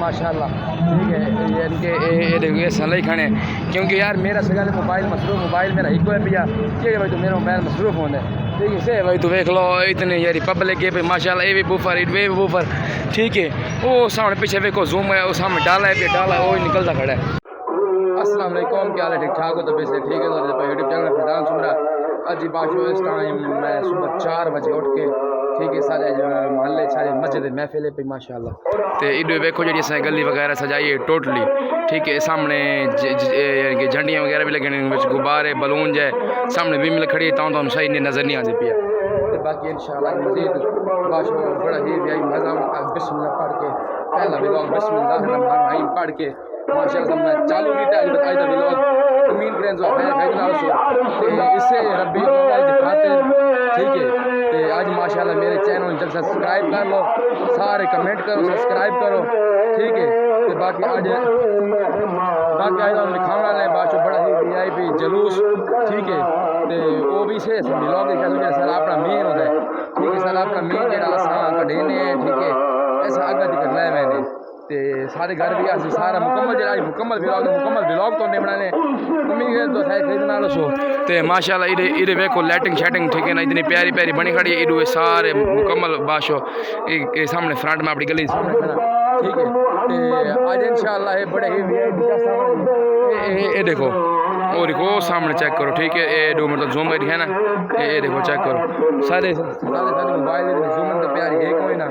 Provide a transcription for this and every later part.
ماشاءاللہ ٹھیک ہے ان کے یہ سنائی کھانے کیونکہ یار میرا سگال موبائل مصروف موبائل میرا ایک ہے بھیا ٹھیک ہے بھائی تو میرا موبائل مصروف ہونا ہے ٹھیک ہے سے بھائی تو دیکھ لو اتنے یار پبلک ہے ماشاءاللہ اے بھی بوفر اے بھی بوفر ٹھیک ہے وہ سامنے پیچھے دیکھو زوم ہے وہ سامنے ڈالا ہے پہ ڈالا ہے وہ نکلتا کھڑا ہے. السلام علیکم کیا حال ہے ٹھیک ٹھاک ہو تو ویسے ٹھیک ہے تو یوٹیوب چینل فردان سمرا اج بات اس ٹائم میں صبح 4 بجے اٹھ کے ٹھیک ہے سارے محلے سارے مسجد محفل ہے پہ ماشاءاللہ تے ایڈو ویکھو جڑی اسیں گلی وغیرہ سجائی ہے ٹوٹلی ٹھیک ہے سامنے جھنڈیاں وغیرہ بھی لگے ہیں غبارے بلون جائے سامنے بھی مل کھڑی ہے تو صحیح نظر نہیں آتی پیا باقی انشاءاللہ مزید باشو بڑا ہی بھی مزہ بسم اللہ پڑھ کے پہلا ولاگ بسم اللہ الرحمن الرحیم پڑھ کے ماشاءاللہ میں چالو کی تاج بتائی دا ولاگ امید کریں جو ہے بھیجنا سو اس سے ربی اللہ کی خاطر ٹھیک ہے تے آج ماشاءاللہ میرے چینل جب سبسکرائب کر لو سارے کمنٹ کرو سبسکرائب کرو ٹھیک ہے تے باقی آج دکھانا ہے باشو بڑا ہی وی آئی پی جلوس ٹھیک ہے تے وہ بھی سے ولاگ کے سر اپنا مین ہوتا ہے ٹھیک ہے سر اپنا مین جڑا اساں کڈینے ہیں ٹھیک ہے ایسا آگے دکھ لے میں نے تے سارے گھر بھی آسی سارا مکمل جڑا مکمل ولاگ تو نہیں بنانے امید ہے تو ہے خریدنا لو سو تے ماشاءاللہ ایڈے ویکھو لائٹنگ شیٹنگ ٹھیک ہے نا اتنی پیاری پیاری بنی کھڑی ہے ایڈو سارے مکمل باشو سامنے فرنٹ میں اپنی گلی سامنے کھڑا ٹھیک ہے تے آج انشاءاللہ یہ بڑے ہی یہ دیکھو اور دیکھو سامنے چیک کرو ٹھیک ہے یہ دو مطلب زوم کر ہے نا یہ دیکھو چیک کرو سارے موبائل زوم تو پیاری ہے کوئی نا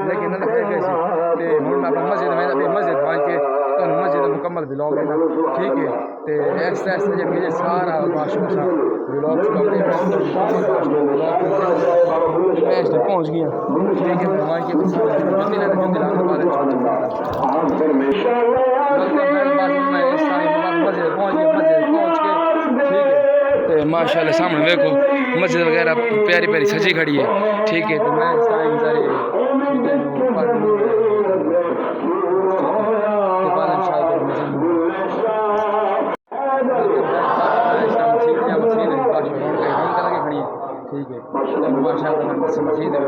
لیکن نہ کیسے تے ہن میں مسجد میں ابھی مسجد پہنچ کے تو مسجد مکمل ولاگ ہے ٹھیک ہے تے ایسا ایسا جب کہ سارا باشو سا ولاگ چلاتے میں اس پہنچ گیا ٹھیک ہے وہاں کے جتنے نے جو دلانے والے ماشاءاللہ سامنے دیکھو مسجد وغیرہ پیاری پیاری سجی کھڑی ہے ٹھیک ہے تو میں اس ٹائم سارے ٹھیک ہے ماشاءاللہ مسجد ہے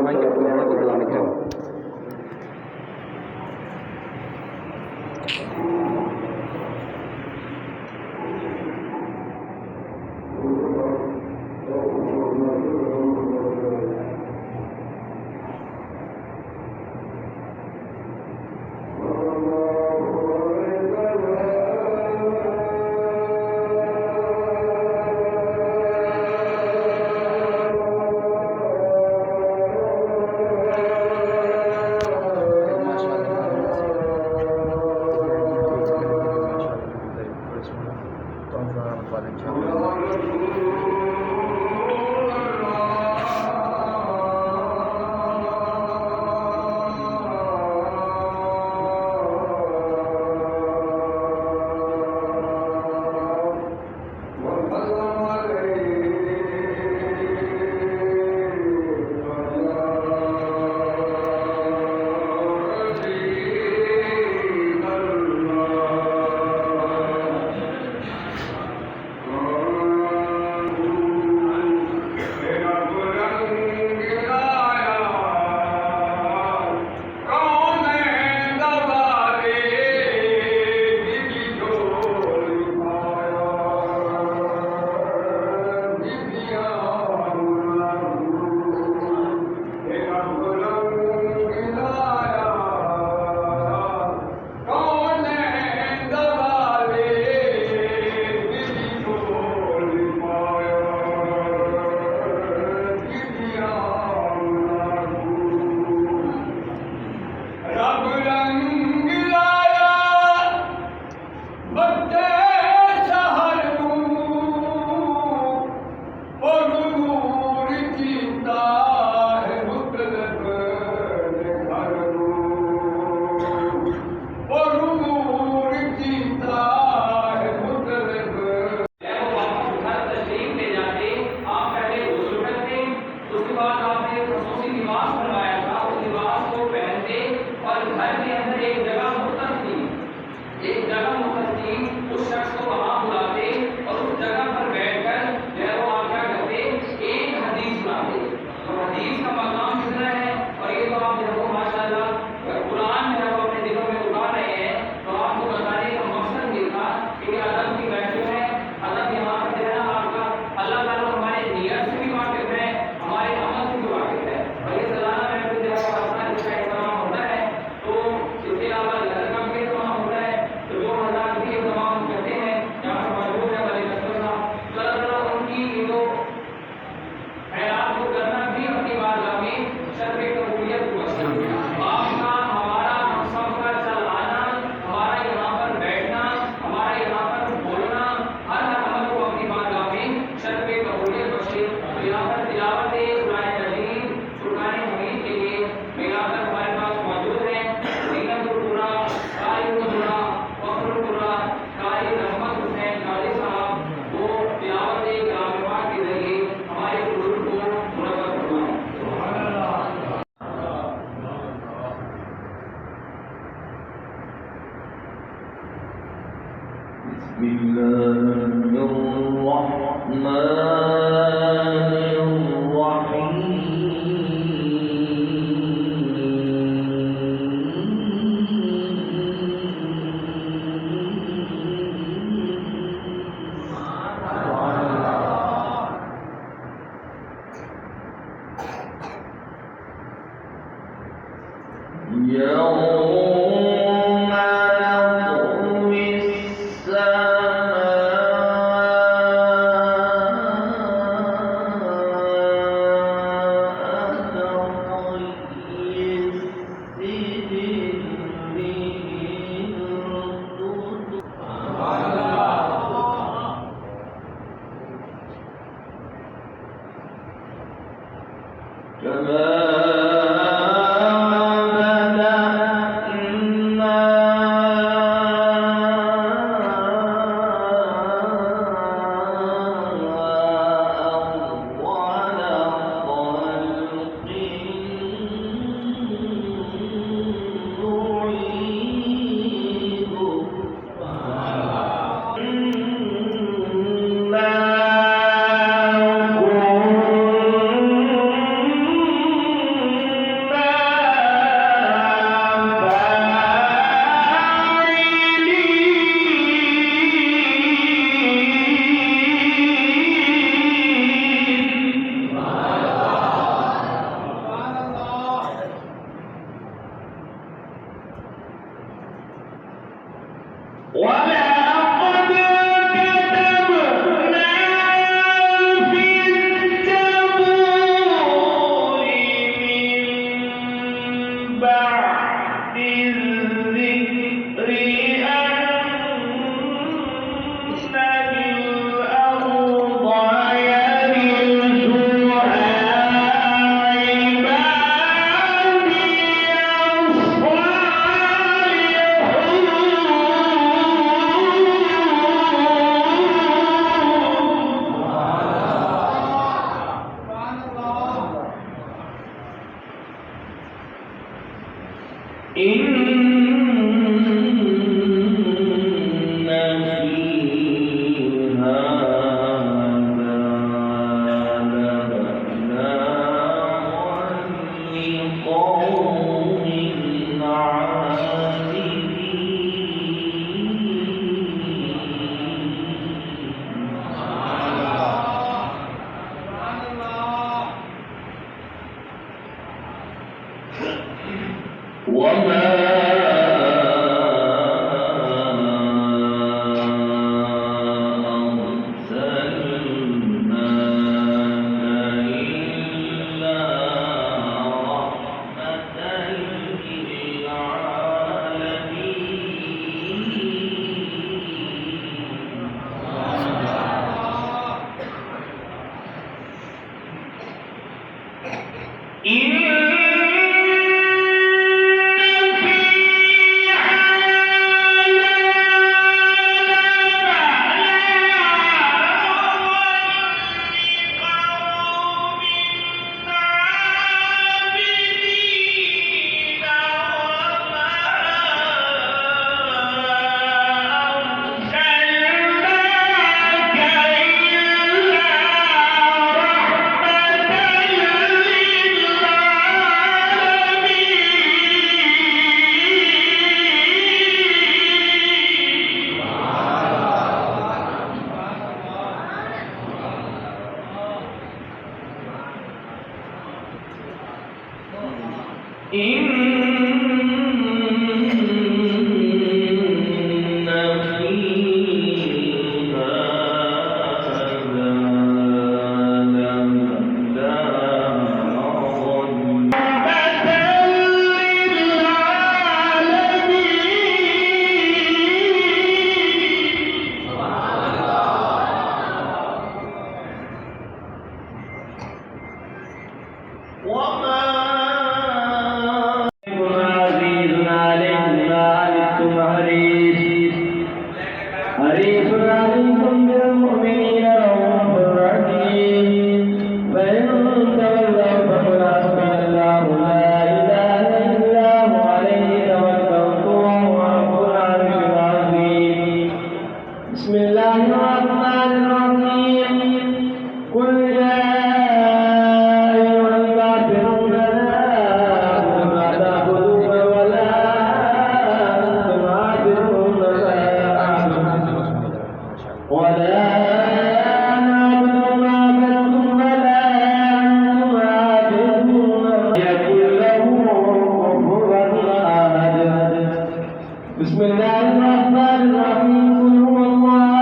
بسم الله الرحمن الرحيم قل هو الله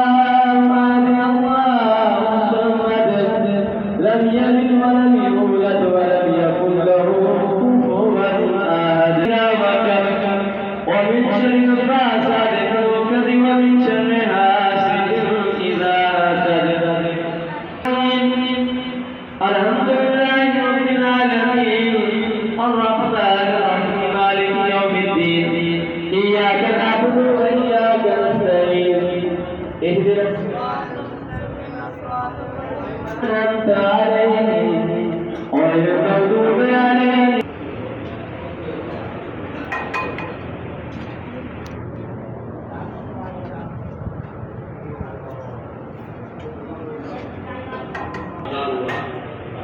احد الله الصمد لم يلد ولم يولد ولم يكن له كفوا احد ومن شر الفاسد كالوكد ومن شر حاسد اذا حسد الحمد لله رب العالمين الرحمن الرحيم مالك يوم الدين إياك نعبد وإياك نستعين اهدنا الصراط أنعمت عليهم غير المغضوب عليهم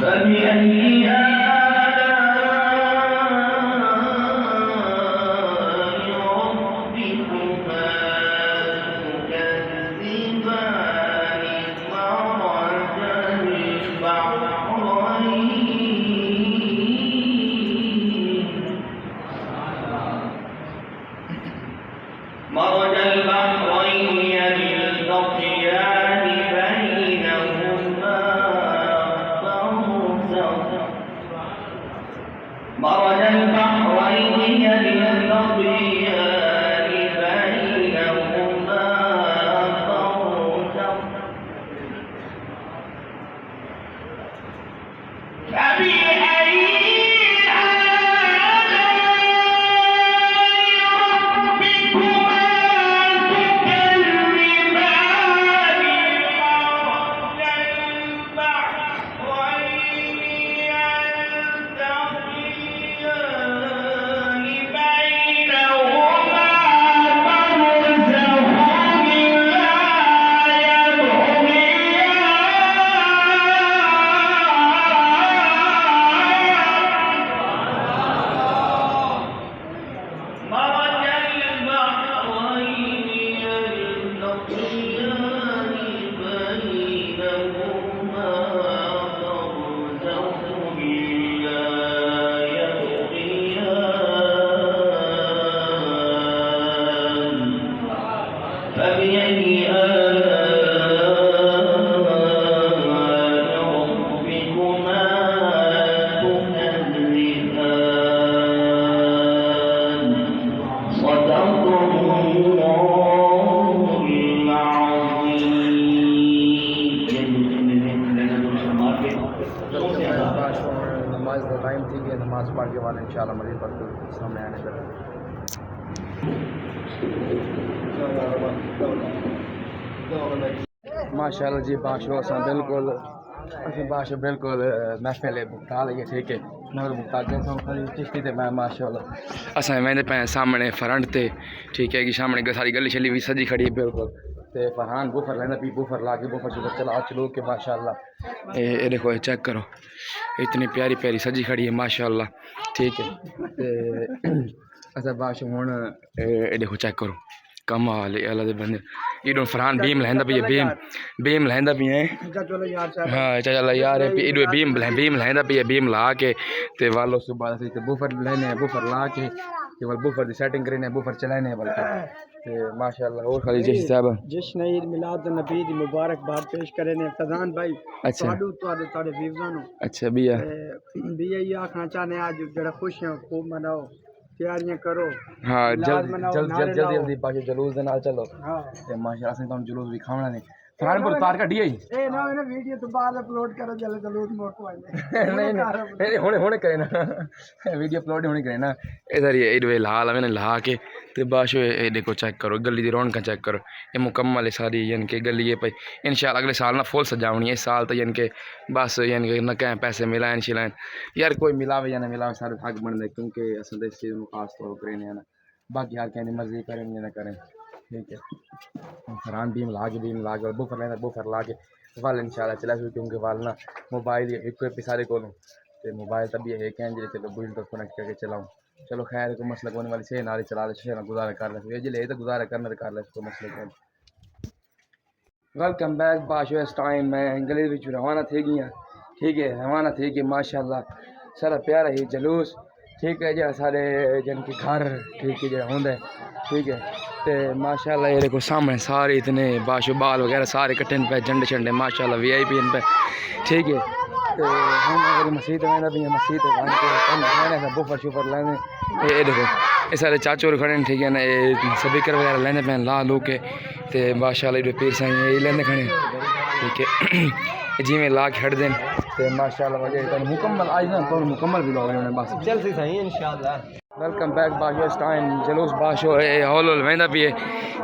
فبأي آلاء ربكما تكذبان مرج البحرين يلتقيان بينهما مرج البحرين يلتقيان بينهما برزخ فبأي نماز کا ٹائم تھی کہ نماز پڑھ کے والے انشاءاللہ مزید پر سامنے آنے پر ماشاءاللہ جی باشو اساں بالکل محفل بتا لئیے ٹھیک ہے میں بتا جیسا خالی چشتی تے میں ماشاءاللہ اساں میں پہ سامنے فرنٹ تے ٹھیک ہے کہ سامنے ساری گلی چلی بھی سجی کھڑی ہے بالکل تے فرحان بوفر لینا پی بوفر لا کے بوفر شوفر چلا چلو کے ماشاءاللہ اے دیکھو یہ چیک کرو اتنی پیاری پیاری سجی کھڑی ہے ماشاءاللہ ٹھیک ہے تے اسا باشو ہن اے دیکھو چیک کرو کمال اللہ دے بندے ایڈو فرحان بیم لہندا پی بیم لہندا پی ہے ہاں چلا یار ایڈو بیم لہندا پی بیم لا کے تے والو صبح سے بوفر لینے بوفر لا کے تے ول بوفر دی سیٹنگ کرنے بوفر چلانے بلکہ تے ماشاءاللہ اور خالی جی صاحب جشن عید میلاد النبی دی مبارکباد پیش کرے نے فضان بھائی اچھا تواڈے ویوزاں نو اچھا بیا یہ آکھنا چاہنے آج جڑا خوشیاں خوب مناؤ تیاریاں کرو ہاں میلاد جلدی باقی جلوس دے نال چلو ہاں تے ماشاءاللہ اسیں تم جلوس بھی کھاونا نہیں فرحان پور تار کڈی آئی اے نا ویڈیو تو بعد اپلوڈ کرو چلے جلوس موقع آئے نہیں ہونے کرے نا ویڈیو اپلوڈ ہونے کرے نا ادھر یہ ایڈوے لال میں نے لا کے تے باشو اے دیکھو چیک کرو گلی دی رونقاں چیک کرو یہ مکمل ہے ساری یعنی کہ گلی یہ پئی انشاءاللہ اگلے سال نہ فل سجاونی ہے اس سال تو یعنی کہ بس یعنی کہ نہ کہیں پیسے ملائیں شلائیں یار کوئی ملاوے یا نہ ملاوے سارے حق بن دے کیونکہ اصل اس چیز میں خاص طور پر نہیں ہے نا باقی ہر کہیں مرضی کریں یا نہ کریں ٹھیک ہے فرحان بیم لا کے بوفر لینا بوفر لا کے وال انشاءاللہ چلا سو کیونکہ وال نا موبائل ایک کوئی سارے کو تے موبائل تب یہ ہے کہ جی چلو بلڈ کنیکٹ کر کے چلاؤں چلو خیر کوئی مسئلہ کونے والی سے ناری چلا لے سے گزارا کر لے یہ جلے تو گزارا کرنا کر لے کوئی مسئلہ نہیں ویلکم بیک باشو اس ٹائم میں گلی وچ روانہ تھی گیا ٹھیک ہے روانہ تھی کہ ماشاءاللہ سارا پیارا ہی جلوس ٹھیک ہے جہاں سارے جن کے گھر ٹھیک ہے جہاں ہوندے ٹھیک ہے تے ماشاءاللہ یہ دیکھو سامنے سارے اتنے باشو بال وغیرہ سارے کٹے پہ جھنڈے چھنڈے ماشاءاللہ وی آئی پی ان پہ ٹھیک ہے تے ہم اگر مسجد میں بھی مسجد لینے بوفر شوفر لینے یہ دیکھو یہ سارے چاچو کھڑے ٹھیک ہے نا یہ سپیکر وغیرہ لینے پہ لا لو کے تے ماشاءاللہ یہ پیر سائیں یہ لینے کھڑے ٹھیک ہے جی میں لا کے ہٹ دیں تے ماشاءاللہ وجہ مکمل آج نا تو مکمل بھی لوگ نے بس جلدی صحیح انشاءاللہ ویلکم بیک باشو اس ٹائم جلوس باشو ہول ویندا پی ہے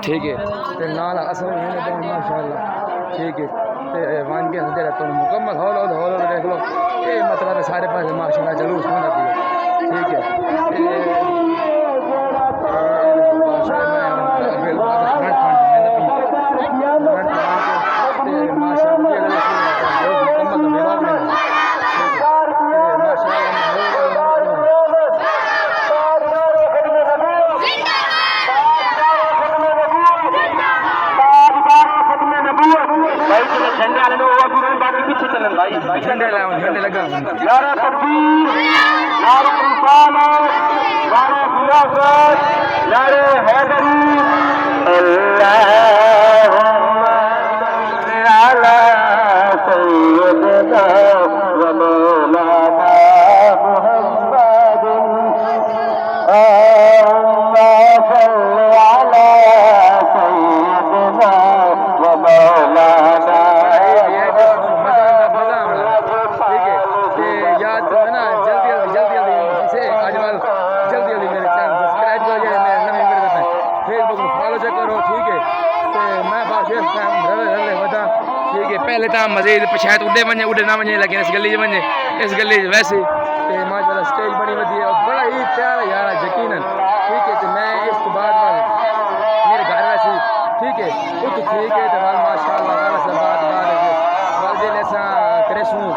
ٹھیک ہے تے نال اصل ویندا پی ماشاءاللہ ٹھیک ہے تے وان کے جڑا تو مکمل ہول دیکھ لو یہ مطلب ہے سارے پاس ماشاءاللہ جلوس ہوندا پی ہے ٹھیک ہے جھنڈے لگا نعرہ تکبیر نعرہ رسالت نعرہ خلافت نعرہ حیدری اللہم صل علی سیدنا و مولانا محمد اللہم صل علی سیدنا و مولانا پہلے تو مزید شاید اڈے نہ ونجے لیکن اس گلی ونجے اس گلی ویسے ماشاءاللہ سٹیج بڑی ودی ہے بڑا ہی پیارا یار یقیناً ٹھیک ہے تو میں اس کو بعد میرے گھر ویسے ٹھیک ہے وہ تو ٹھیک ہے تو ماشاءاللہ بعد جیل ایسا کرے سوں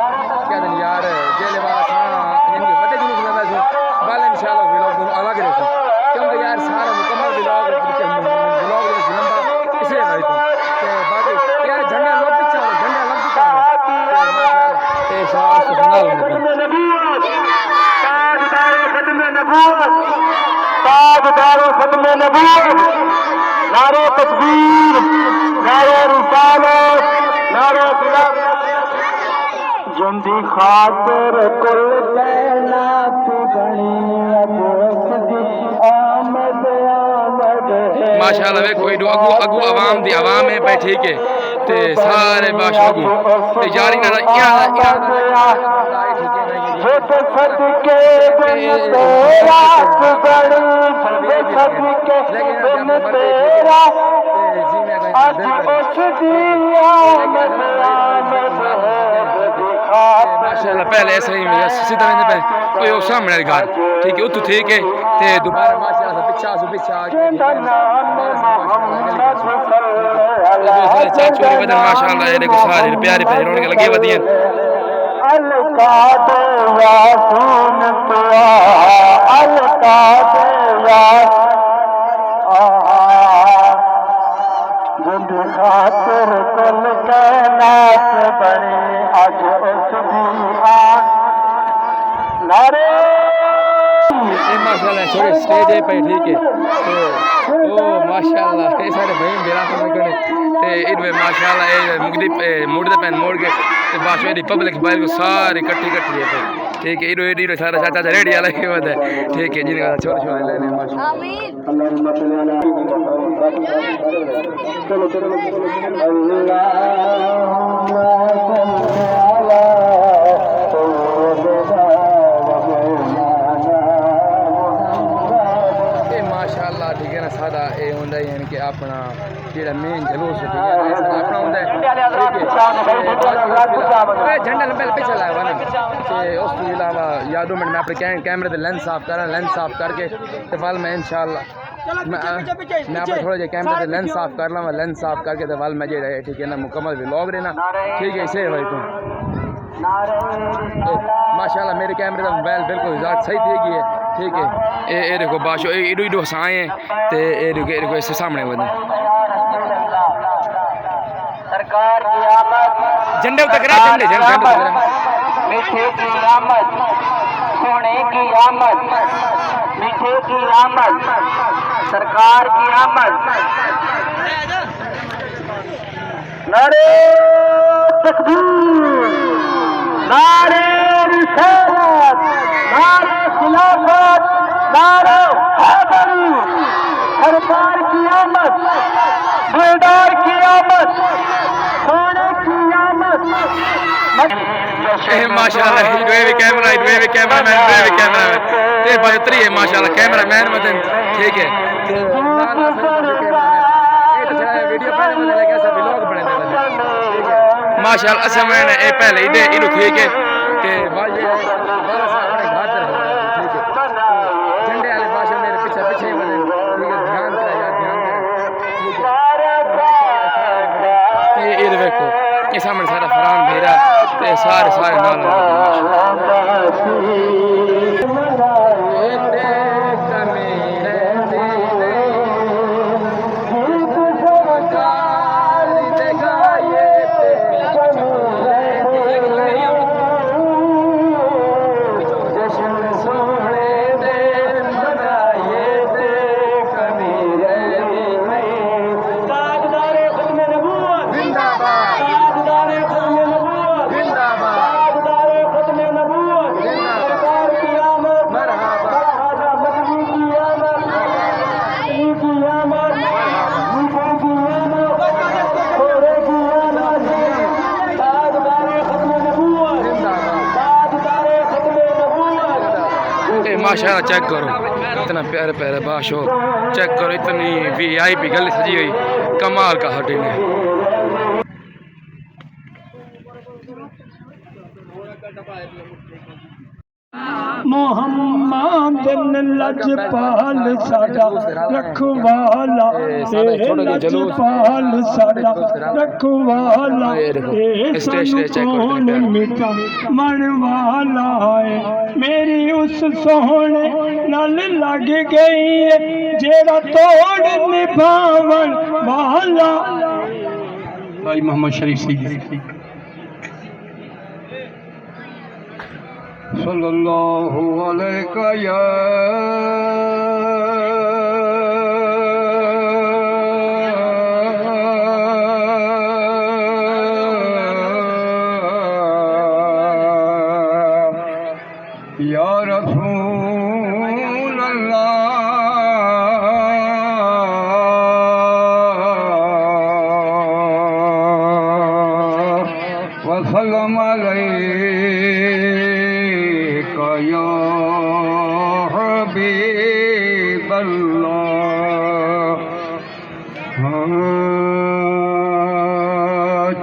کیا دن یار جیل والا تھا یعنی کہ بڑے جلوس لگا سوں والا انشاءاللہ ولاگ الگ رہے سوں کیونکہ یار سارا مکمل ولاگ لمبا اس لیے بھائی تو باقی یار جھنڈا لوگ پیچھے جھنڈا لگ پیچھے تاجدار ختم نبوت نعرہ تکبیر نعرہ رسالت نعرہ خلافت جندی خاطر کل کائنات بنی آمد ماشاءاللہ ویکھو ایڈو اگو عوام دی عوام ہے پہ ٹھیک ہے تے سارے باشو اگو تے یاری نہ ٹھیک ہے جب صدقے بن تیرا بڑی جب صدقے بن تیرا آج اس دیا ماشاءاللہ پہلے ایسا ہی سیدھا رہنے پہ کوئی وہ سامنے والی گھر ٹھیک ہے اتو ٹھیک ہے تے دوبارہ ماشاءاللہ پچھا آ کے چاچو نے بدن ماشاءاللہ یہ دیکھو سارے پیارے پیارے رونق لگے ہوتی ہیں خاطر کل کائنات بڑے آج اس دیا نعرے ماشاءاللہ چھوڑے سٹیج پہ ٹھیک ہے او ماشاءاللہ یہ سارے بھائی میرا سمجھ کرنے تے ان میں ماشاءاللہ یہ مگدی موڑ دے پین موڑ کے تے باشو یہ پبلک باہر کو ساری کٹھی ہے ٹھیک ہے ایڈو سارا چاچا ریڈی والا ہی ہوتا ہے ٹھیک ہے جن کا چھوڑ چھوڑ لینے ماشاءاللہ ماشاءاللہ ٹھیک ہے نا سادہ یہ ہوتا ہے یعنی کہ اپنا جہاں مین جلوس ہے اپنا ہوتا ہے جھنڈا لمبے پیچھے لایا ہوا نا اس کے علاوہ یا 2 منٹ میں اپنے کیمرے کے لینس صاف کر رہا لینس صاف کر کے وال میں انشاءاللہ میں اپنا تھوڑا جہا کیمرے کے لینس صاف کر لوں لینس صاف کر کے وال میں جہاں ٹھیک ہے نا مکمل ولاگ رہنا ٹھیک ہے اسے بھائی تو ماشاءاللہ میرے کیمرے کا موبائل بالکل ذات صحیح تھی گئی ہے ٹھیک ہے یہ دیکھو باشو ایڈو ہسائے ہیں تو یہ دیکھو اس سے سامنے بدن سرکار کی آمد جھنڈے اتر جھنڈے میٹھے کی آمد سونے کی آمد میٹھے کی آمد سرکار کی آمد نعرے تکبیر نعرے رسالت نعرے خلافت نعرے حیدری سرکار کی آمد بیدار کی آمد سونے کی آمد ماشاءاللہ کیمرہ مین یہ بہتری ہے ماشاءاللہ کیمرہ مین مدن ٹھیک ہے ماشاءاللہ اچھا میں نے پہلے ادھر ٹھیک ہے کہ جھنڈے والے باشا میرے پیچھے پیچھے ہی بدن دھیان کرا یار یہ دیکھو یہ سامنے سارا فران بھیرا سارے نال ماشاءاللہ چیک کرو اتنا پیارے پیارے باشو چیک کرو اتنی وی آئی پی گلی سجی ہوئی کمال کا ہٹی نے محمد لجپال ساڈا رکھوالا لجپال ساڈا رکھوالا کون مٹا من والا ہے میری اس سونے نال لگ گئی ہے جیڑا توڑ نبھاون والا بھائی محمد شریف سیدھی صلی اللہ علیہ یا رسول اللہ وسلم علیہ یا حبیب اللہ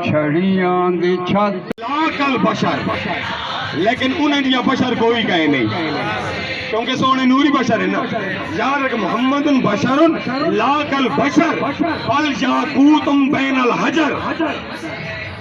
چھڑیاں دی چھت لاکل بشر لیکن انہیں دیا بشر کوئی کہے نہیں کیونکہ سونے نوری بشر ہے نا یاد رکھ محمد بشر لاکل بشر بل یاقوتم بین الحجر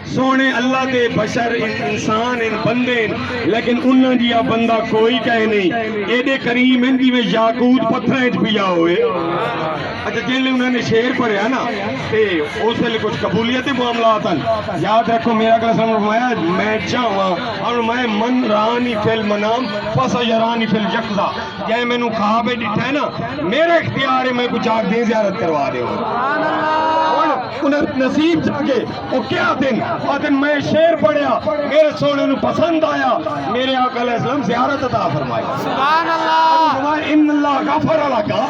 سونے اللہ دے بشر انسان ان بندے لیکن انہاں جیا بندہ کوئی کہے نہیں ایڈے کریم اندی میں یاقوت پتھریں پیا ہوئے اچھا جن لئے انہوں نے شعر پڑھیا نا تے اس لئے کچھ قبولیت معاملات ہیں یاد رکھو میرا کل سلام فرمایا میں چاہواں اور میں من رانی فی المنام فسیرانی فی الیقظہ یہ میں نو خواب ڈٹھا ہے نا میرے اختیار ہے میں کچھ آگ دیں زیارت کروا دے ہوں انہیں نصیب جاگے وہ کیا دن میں شعر پڑھیا میرے سونے نو پسند آیا میرے آقا علیہ السلام زیارت عطا فرمائی سبحان اللہ ان اللہ غفر لکا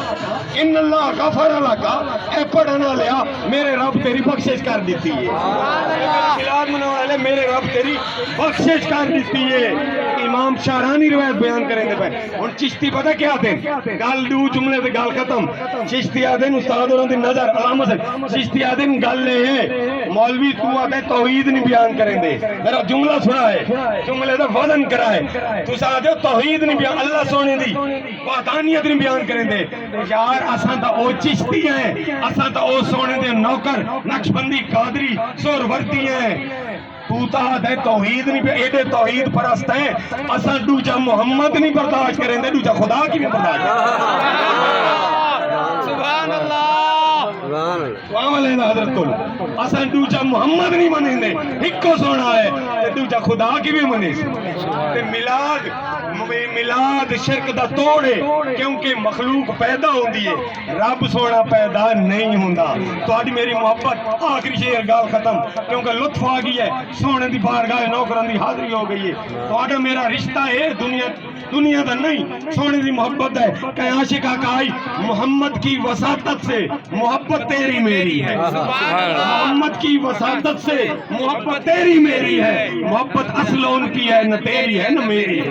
ان اللہ غفر لکا اے پڑھنا لیا میرے رب تیری بخشش کر دیتی ہے ملاد منانے لے میرے رب تیری بخشش کر دیتی ہے امام شارانی روایت بیان کریں دے پہ ان چشتی پتہ کیا دیں گال دو جملے دے گال ختم چشتی آدھیں استاد اور ان دی نظر علامہ سے چشتی آدھیں گال لے ہیں مولوی تو آدھیں توحید نہیں بیان کریں دے میرا جملہ سنا ہے جملے دے وزن کرائے تو آدھیں توحید نہیں بیان اللہ سونے دی وحدانیت نہیں بیان کریں دے یار اساں تا او چشتی ہیں اساں تا او سونے دے نوکر نقشبندی قادری سور ورتی ہیں تو تا دے توحید نہیں پہ ایڈے توحید پرست ہیں اساں دوجہ محمد نہیں برداشت کریں دے دوجہ خدا کی بھی برداشت سبحان اللہ وہاں علیہ حضرت کل اساں دوجہ محمد نہیں منیں دے ایک کو سونا ہے دوجہ خدا کی بھی منیں تے ملاد شرک دا توڑے کیونکہ مخلوق پیدا ہوندی ہے رب سونا پیدا نہیں ہوندا تو آج میری محبت آخری شعر گال ختم کیونکہ لطف آ گئی ہے سونے دی بارگاہ نوکران دی حاضری ہو گئی ہے تو آج میرا رشتہ ہے دنیا دا نہیں سونے دی محبت ہے کہ عاشق آقائی محمد کی وساطت سے محبت تیری میری ہے محمد کی وساطت سے محبت تیری میری ہے محبت اصل ان کی ہے نہ تیری ہے نہ میری ہے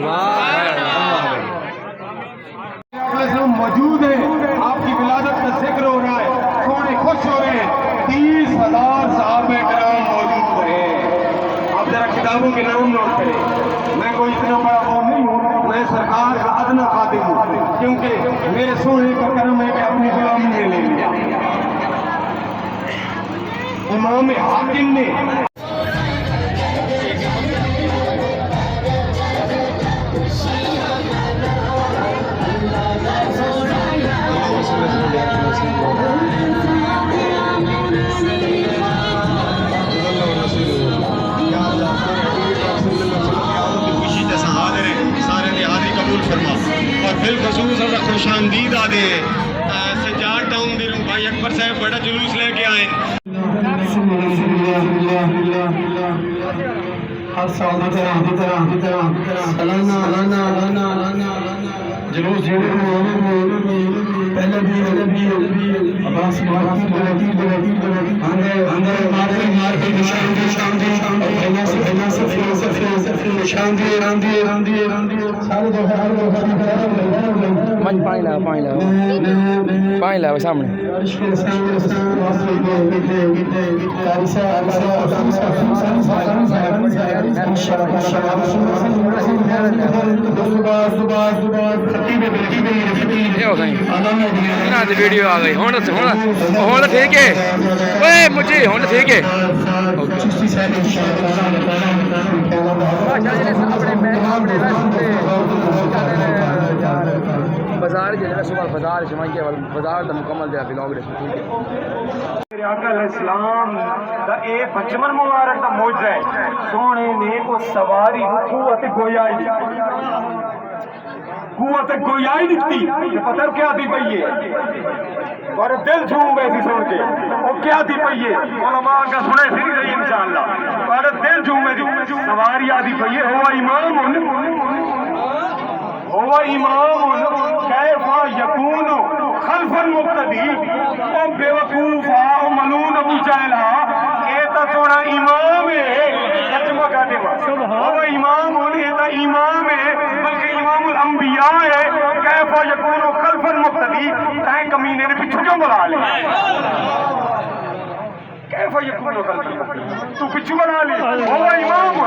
موجود ہے آپ کی ولادت کا ذکر ہو رہا ہے سونے خوش ہو رہے ہیں 30,000 صحابہ کرام موجود ہیں آپ ذرا کتابوں کے نام نوٹ کریں میں کوئی اتنا بڑا وہ نہیں ہوں میں سرکار کا ادنا خادم ہوں کیونکہ میرے سونے کا کرم ہے کہ اپنی غلامی میں لے لیا امام حاکم نے اور بالخصوص خوش آمدید آدھے ہیں سجاد ٹاؤن دے لوں بھائی اکبر صاحب بڑا جلوس لے کے آئے جلوس پہلے بھی عباس پانی لا سامنے ویڈیو آ گئی ہوں ٹھیک ہے مجھے ہوں ٹھیک ہے بازار بازار بازار مکمل دیا بلاگ میرے آقا علیہ السلام دا اے بچمن مبارک دا موجزہ ہے سونے نے کو سواری قوت گویائی دکھتی پتہ کیا دی پئیے اور دل جھوم ایسی سن کے وہ کیا دی پئیے علماء کا سنے سی رہی انشاءاللہ اور دل جھوم ایسی سواری آدھی پئیے ہوا امام کیفا یکون خلف المقتدی او بے وقوف آؤ ملون ابو جہلا اے تا سونا امام ہے ترجمہ کاٹے ہوا امام ہے بلکہ امام نبی تائیں کمینے نے پچھو کیوں بلا لے کیف یکون قلبی تو پچھو بنا لی وہ امام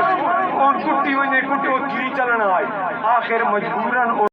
اور کٹی ونے کٹی وہ کیری چلنا آئی آخر مجبوراً